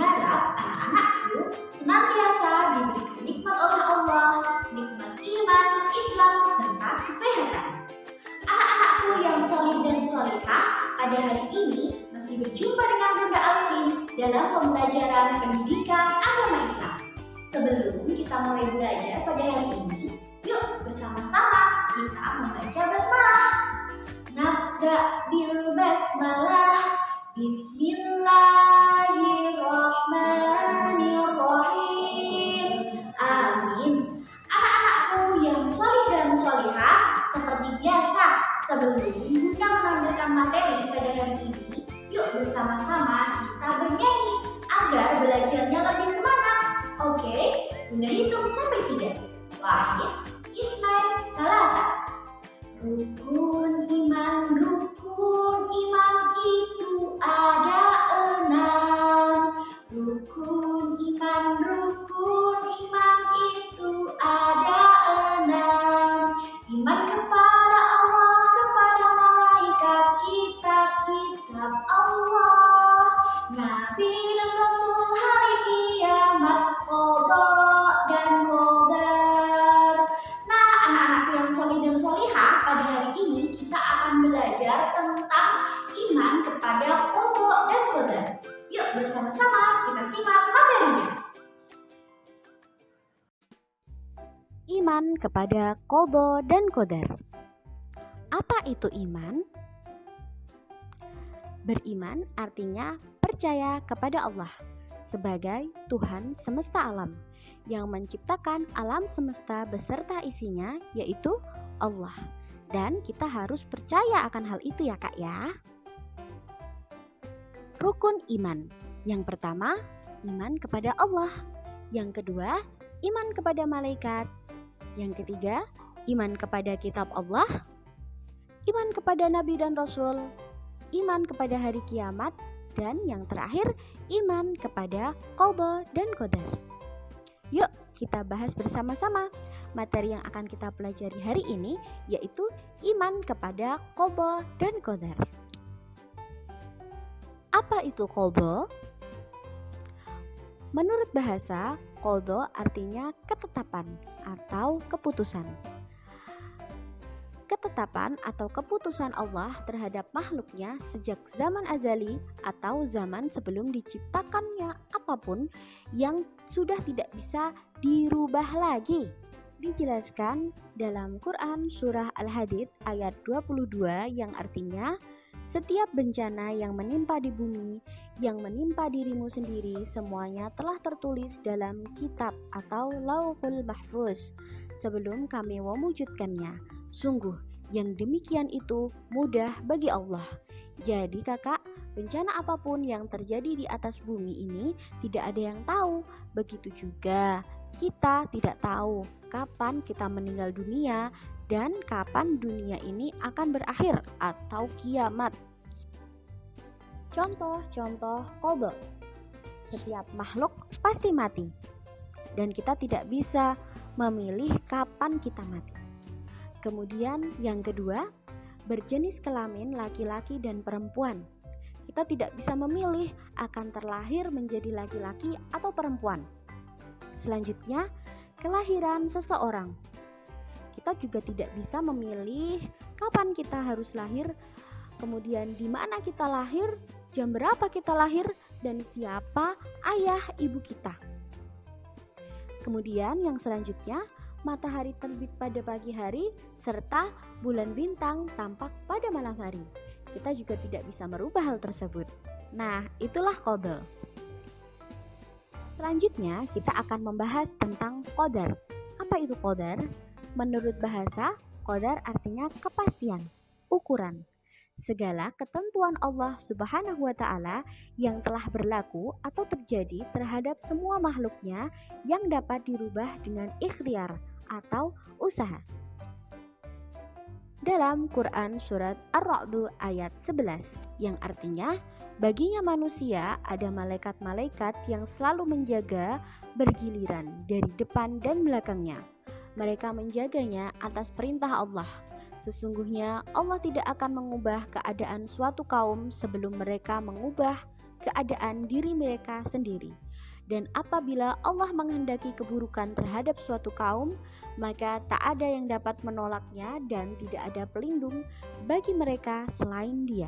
berharap anak-anakku senantiasa diberikan nikmat oleh Allah, nikmat iman, Islam, serta kesehatan. Anak-anakku yang soleh dan solehah, pada hari ini masih berjumpa dengan Bunda Alvin dalam pembelajaran pendidikan agama Islam. Sebelum kita mulai belajar pada hari ini, yuk bersama-sama kita membaca basmalah. Nabda bil basmalah. Bismillahirrahmanirrahim. Amin. Anak-anakku yang soleh dan solehah, seperti biasa sebelum Bunda menampilkan materi pada hari ini, yuk bersama-sama kita bernyanyi agar belajarnya lebih semangat. Oke, Bunda hitung sampai 3. Wahid, Ismail, Talata. Rukun iman itu ada 6. Rukun iman itu ada 6. Iman kepada Allah, kepada malaikat, kitab Allah, Nabi dan Rasul, hari kiamat, qada dan qadar. Nah, anak-anakku yang soleh dan solihah, pada hari ini kita akan belajar tentang iman kepada qada dan qadar. Yuk bersama-sama kita simak materinya. Iman kepada qada dan qadar. Apa itu iman? Beriman artinya percaya kepada Allah sebagai Tuhan semesta alam yang menciptakan alam semesta beserta isinya, yaitu Allah. Dan kita harus percaya akan hal itu ya Kak ya. Rukun iman. Yang pertama, iman kepada Allah. Yang kedua, iman kepada malaikat. Yang ketiga, iman kepada kitab Allah. Iman kepada Nabi dan Rasul. Iman kepada hari kiamat. Dan yang terakhir, iman kepada qada dan qadar. Yuk kita bahas bersama-sama materi yang akan kita pelajari hari ini, yaitu iman kepada qada dan qadar. Apa itu qada? Menurut bahasa, qada artinya ketetapan atau keputusan. Ketetapan atau keputusan Allah terhadap makhluknya sejak zaman azali atau zaman sebelum diciptakannya apapun yang sudah tidak bisa dirubah lagi. Dijelaskan dalam Quran surah Al-Hadid ayat 22 yang artinya, setiap bencana yang menimpa di bumi, yang menimpa dirimu sendiri, semuanya telah tertulis dalam kitab atau Lauhul Mahfuz sebelum kami mewujudkannya. Sungguh, yang demikian itu mudah bagi Allah. Jadi kakak, bencana apapun yang terjadi di atas bumi ini tidak ada yang tahu. Begitu juga kita tidak tahu kapan kita meninggal dunia dan kapan dunia ini akan berakhir atau kiamat. Contoh-contoh qada. Setiap makhluk pasti mati dan kita tidak bisa memilih kapan kita mati. Kemudian yang kedua, berjenis kelamin laki-laki dan perempuan. Kita tidak bisa memilih akan terlahir menjadi laki-laki atau perempuan. Selanjutnya, kelahiran seseorang. Kita juga tidak bisa memilih kapan kita harus lahir, kemudian di mana kita lahir, jam berapa kita lahir, dan siapa ayah ibu kita. Kemudian yang selanjutnya, matahari terbit pada pagi hari, serta bulan bintang tampak pada malam hari. Kita juga tidak bisa merubah hal tersebut. Nah, itulah qada. Selanjutnya, kita akan membahas tentang qadar. Apa itu qadar? Menurut bahasa, qadar artinya kepastian, ukuran. Segala ketentuan Allah Subhanahu wa Ta'ala yang telah berlaku atau terjadi terhadap semua makhluknya yang dapat dirubah dengan ikhtiar atau usaha. Dalam Quran surat Ar-Ra'd ayat 11 yang artinya, baginya manusia ada malaikat-malaikat yang selalu menjaga bergiliran dari depan dan belakangnya. Mereka menjaganya atas perintah Allah. Sesungguhnya Allah tidak akan mengubah keadaan suatu kaum sebelum mereka mengubah keadaan diri mereka sendiri. Dan apabila Allah menghendaki keburukan terhadap suatu kaum, maka tak ada yang dapat menolaknya dan tidak ada pelindung bagi mereka selain Dia.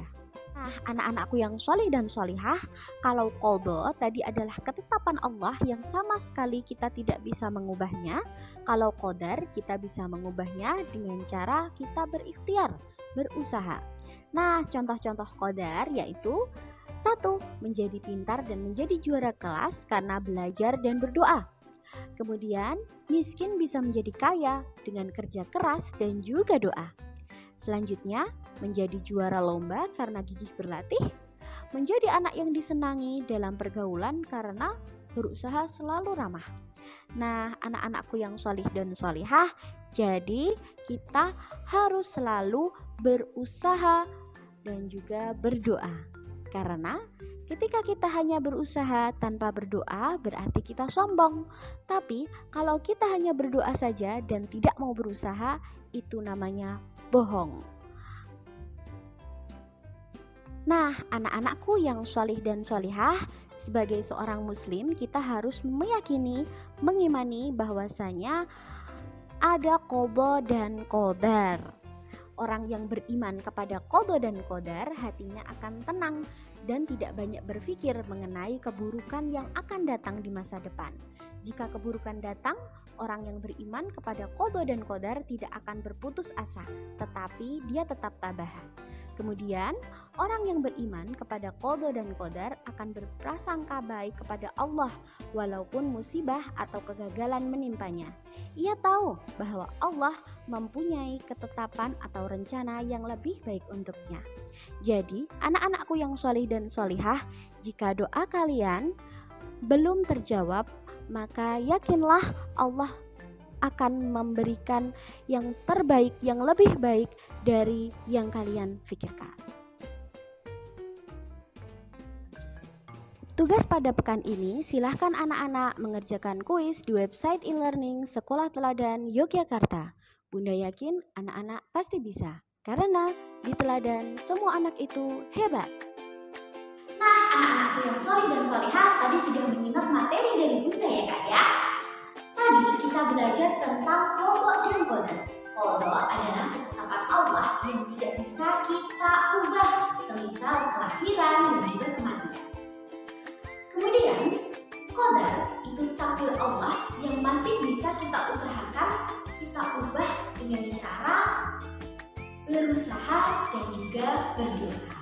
Nah, anak-anakku yang solih dan solihah, kalau qadha tadi adalah ketetapan Allah yang sama sekali kita tidak bisa mengubahnya. Kalau qadar kita bisa mengubahnya dengan cara kita berikhtiar, berusaha. Nah, contoh-contoh qadar yaitu 1. Menjadi pintar dan menjadi juara kelas karena belajar dan berdoa. Kemudian, miskin bisa menjadi kaya dengan kerja keras dan juga doa. Selanjutnya, menjadi juara lomba karena gigih berlatih. Menjadi anak yang disenangi dalam pergaulan karena berusaha selalu ramah. Nah, anak-anakku yang solih dan solihah, jadi kita harus selalu berusaha dan juga berdoa. Karena ketika kita hanya berusaha tanpa berdoa berarti kita sombong. Tapi kalau kita hanya berdoa saja dan tidak mau berusaha, itu namanya bohong. Nah, anak-anakku yang solih dan solihah, sebagai seorang muslim kita harus meyakini, mengimani bahwasanya ada qadha dan qadar. Orang yang beriman kepada qadha dan qadar hatinya akan tenang dan tidak banyak berpikir mengenai keburukan yang akan datang di masa depan. Jika keburukan datang, orang yang beriman kepada qadha dan qadar tidak akan berputus asa, tetapi dia tetap tabah. Kemudian, orang yang beriman kepada qadha dan qadar akan berprasangka baik kepada Allah walaupun musibah atau kegagalan menimpanya. Ia tahu bahwa Allah mempunyai ketetapan atau rencana yang lebih baik untuknya. Jadi, anak-anakku yang solih dan solihah, jika doa kalian belum terjawab, maka yakinlah Allah akan memberikan yang terbaik, yang lebih baik dari yang kalian pikirkan. Tugas pada pekan ini, silahkan anak-anak mengerjakan kuis di website e-learning Sekolah Teladan Yogyakarta. Bunda yakin anak-anak pasti bisa, karena di teladan semua anak itu hebat. Nah, anak-anakku yang solih dan solihah tadi sudah menyimak materi dari Bunda ya Kak ya. Tadi kita belajar tentang qadha dan qadar. Qadha adalah ketetapan Allah yang tidak bisa kita ubah, semisal kelahiran dan juga kematian. Kemudian, qadar itu takdir Allah yang masih bisa kita usahakan, kita ubah dengan cara berusaha dan juga berdoa.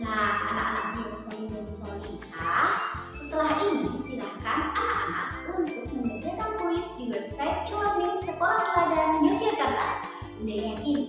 Nah, anak-anak yang solih dan solihah, setelah ini silahkan anak-anak untuk mengerjakan kuis di website e-learning Sekolah Teladan Yogyakarta. Bunda yakin